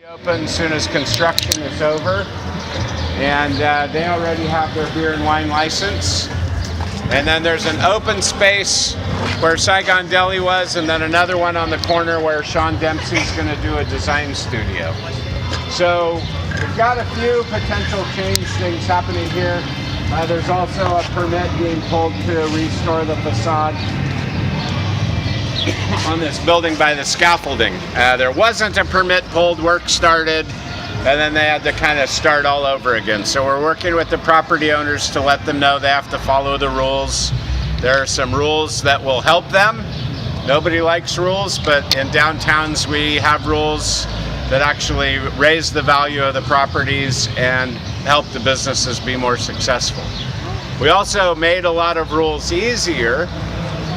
Open as soon as construction is over, and they already have their beer and wine license. And then there's an open space where Saigon Deli was, and then another one on the corner where Sean Dempsey's going to do a design studio. So we've got a few potential change things happening here. There's also a permit being pulled to restore the facade on this building by the scaffolding. There wasn't a permit pulled, work started, and then they had to kind of start all over again. So we're working with the property owners to let them know they have to follow the rules. There are some rules that will help them. Nobody likes rules, but in downtowns we have rules that actually raise the value of the properties and help the businesses be more successful. We also made a lot of rules easier.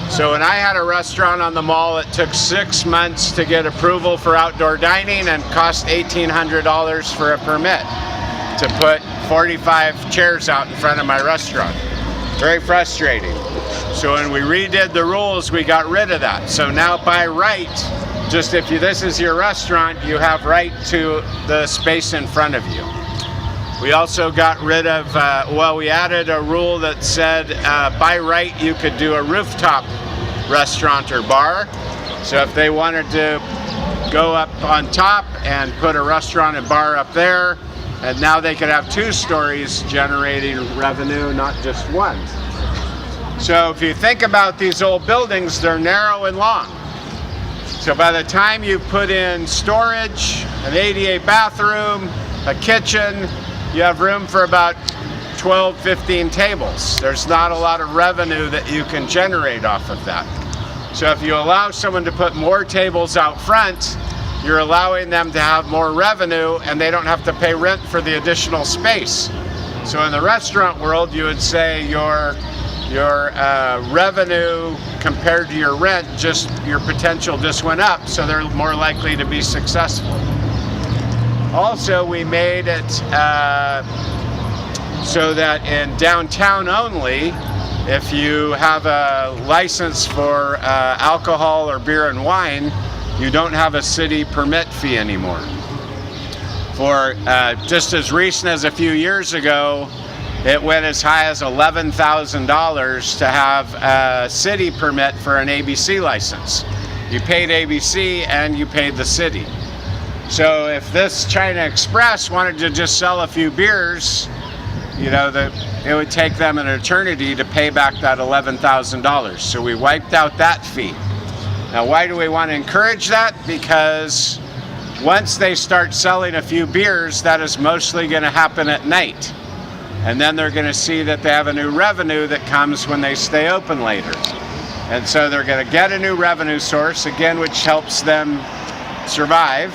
So when I had a restaurant on the mall, it took 6 months to get approval for outdoor dining and cost $1,800 for a permit to put 45 chairs out in front of my restaurant. Very frustrating. So when we redid the rules, we got rid of that. So now by right, just if this is your restaurant, you have right to the space in front of you. We also got rid of, we added a rule that said by right you could do a rooftop restaurant or bar. So if they wanted to go up on top and put a restaurant and bar up there, and now they could have 2 stories generating revenue, not just one. So if you think about these old buildings, they're narrow and long. So by the time you put in storage, an ADA bathroom, a kitchen, you have room for about 12, 15 tables. There's not a lot of revenue that you can generate off of that. So if you allow someone to put more tables out front, you're allowing them to have more revenue and they don't have to pay rent for the additional space. So in the restaurant world, you would say your revenue compared to your rent, your potential just went up, so they're more likely to be successful. Also, we made it so that in downtown only, if you have a license for alcohol or beer and wine, you don't have a city permit fee anymore. For just as recent as a few years ago, it went as high as $11,000 to have a city permit for an ABC license. You paid ABC and you paid the city. So if this China Express wanted to just sell a few beers, it would take them an eternity to pay back that $11,000. So we wiped out that fee. Now, why do we want to encourage that? Because once they start selling a few beers, that is mostly going to happen at night. And then they're going to see that they have a new revenue that comes when they stay open later. And so they're going to get a new revenue source, again, which helps them survive.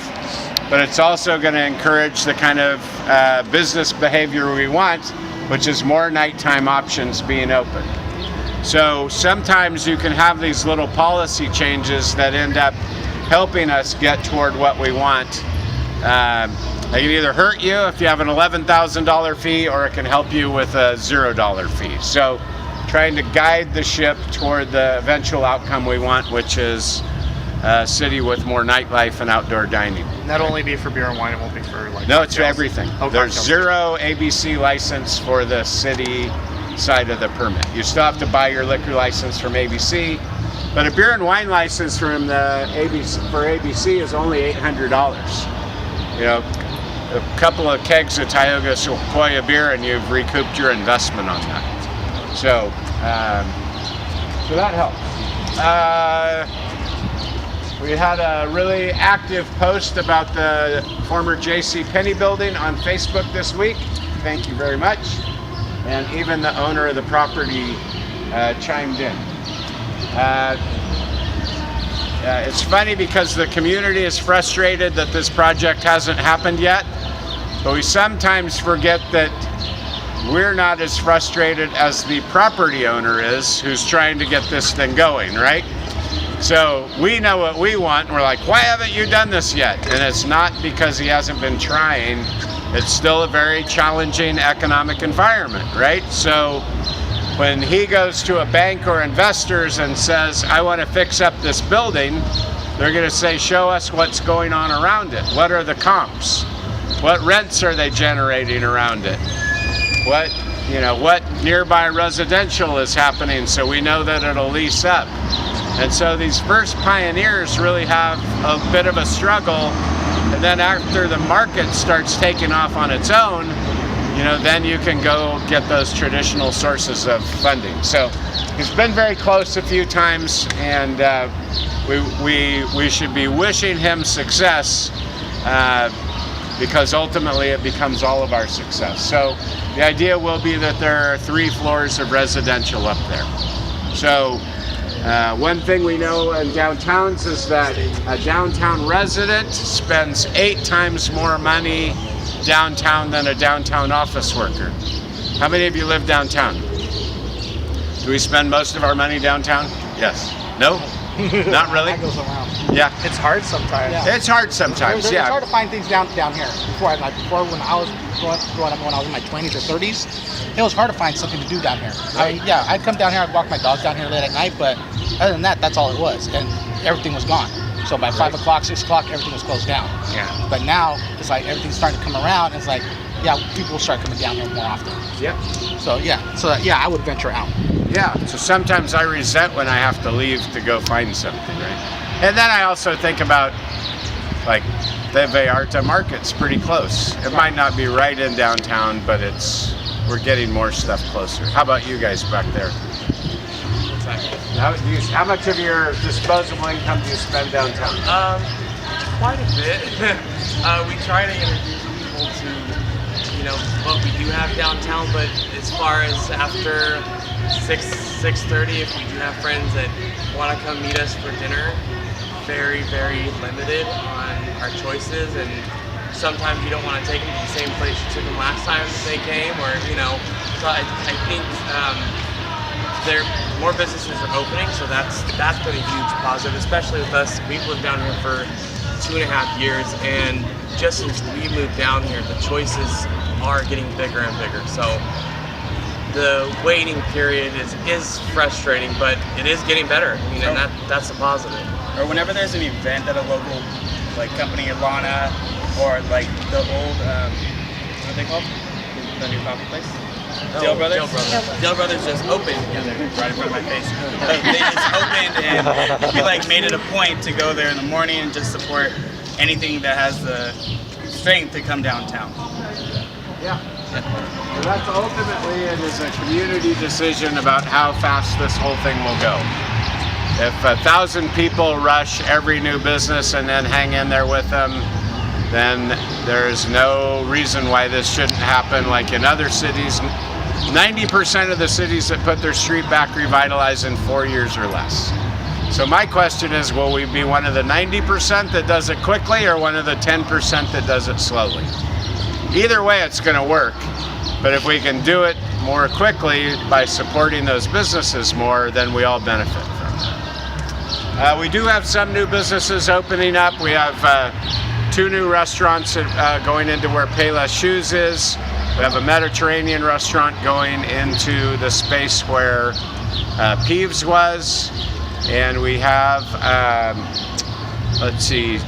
But it's also going to encourage the kind of business behavior we want, which is more nighttime options being open. So sometimes you can have these little policy changes that end up helping us get toward what we want. It can either hurt you if you have an $11,000 fee, or it can help you with a $0 fee. So trying to guide the ship toward the eventual outcome we want, which is a city with more nightlife and outdoor dining. And that'll only be for beer and wine, it won't be for like No, it's for everything. Oh, there's cocktails. 0 ABC license for the city side of the permit. You still have to buy your liquor license from ABC, but a beer and wine license from the ABC is only $800. A couple of kegs of Tioga Sequoia beer and you've recouped your investment on that. So that helps. We had a really active post about the former J.C. Penney building on Facebook this week. Thank you very much. And even the owner of the property chimed in. It's funny because the community is frustrated that this project hasn't happened yet, but we sometimes forget that we're not as frustrated as the property owner is, who's trying to get this thing going, right? So we know what we want, and we're like, why haven't you done this yet? And it's not because he hasn't been trying. It's still a very challenging economic environment, right? So when he goes to a bank or investors and says, I want to fix up this building, They're going to say, show us what's going on around it. What are the comps? What rents are they generating around it? What nearby residential is happening, so we know that it'll lease up. And so these first pioneers really have a bit of a struggle, and then after the market starts taking off on its own, then you can go get those traditional sources of funding. So he's been very close a few times, and we should be wishing him success, because ultimately it becomes all of our success. So the idea will be that there are 3 floors of residential up there. So one thing we know in downtowns is that a downtown resident spends 8 times more money downtown than a downtown office worker. How many of you live downtown? Do we spend most of our money downtown? Yes. No? Not really? That goes around. Yeah. It's hard sometimes. Yeah. It's hard sometimes, It's yeah. hard to find things down here. Before when I was growing up, when I was in my 20s or 30s, it was hard to find something to do down here. I'd come down here, I'd walk my dogs down here late at night, but other than that, that's all it was, and everything was gone. So by 5 o'clock, 6 o'clock, everything was closed down. Yeah. But now it's like everything's starting to come around. And it's like, people will start coming down here more often. Yep. So I would venture out. Yeah, so sometimes I resent when I have to leave to go find something, right? And then I also think about, like, the Vallarta market's pretty close. It might not be right in downtown, but we're getting more stuff closer. How about you guys back there? How much of your disposable income do you spend downtown? Quite a bit. We try to introduce people to, what we do have downtown, but as far as after 6:30, if we do have friends that want to come meet us for dinner, very, very limited on our choices, and sometimes you don't want to take them to the same place you took them last time they came, or, so I think more businesses are opening, so that's been a huge positive, especially with us. We've lived down here for 2.5 years, and just since we moved down here, the choices are getting bigger and bigger. So the waiting period is frustrating, but it is getting better. I mean, and that's a positive. Or whenever there's an event at a local company, Lana, or the old what are they called? The new coffee place? Dale Brothers? Dale Brothers just opened, right in front of my face. They just opened, and we made it a point to go there in the morning and just support anything that has the strength to come downtown. Yeah. So that's ultimately, it is a community decision about how fast this whole thing will go. If 1,000 people rush every new business and then hang in there with them, then there's no reason why this shouldn't happen like in other cities. 90% of the cities that put their street back revitalize in 4 years or less. So my question is, will we be one of the 90% that does it quickly, or one of the 10% that does it slowly? Either way, it's going to work. But if we can do it more quickly by supporting those businesses more, then we all benefit from that. We do have some new businesses opening up. We have 2 new restaurants going into where Payless Shoes is. We have a Mediterranean restaurant going into the space where Peeves was. And we have,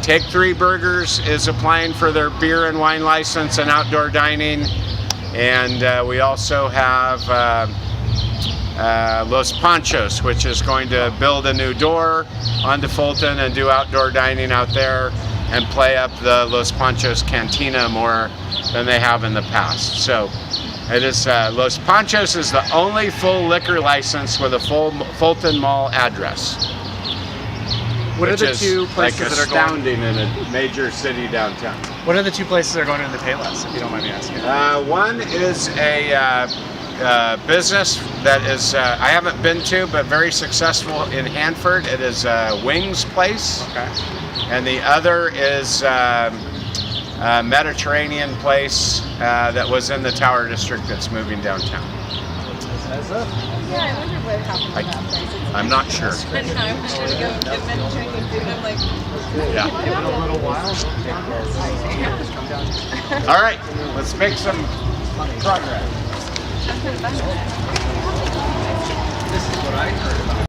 Take 3 Burgers is applying for their beer and wine license and outdoor dining. And we also have Los Panchos, which is going to build a new door onto Fulton and do outdoor dining out there and play up the Los Panchos Cantina more than they have in the past. So it is, Los Panchos is the only full liquor license with a full Fulton Mall address. What are the 2 places that are going? Astounding in a major city downtown. What are the 2 places that are going into the Payless, if you don't mind me asking? One is a business that is, I haven't been to, but very successful in Hanford. It is Wings Place. Okay. And the other is a Mediterranean place that was in the Tower District that's moving downtown. Yeah, I wonder what happened to that place. I'm not sure. And I was trying to go get Mediterranean food, and I'm like, Yeah. Give it a little while. All right, let's make some progress. I'm gonna buy it. This is what I heard about.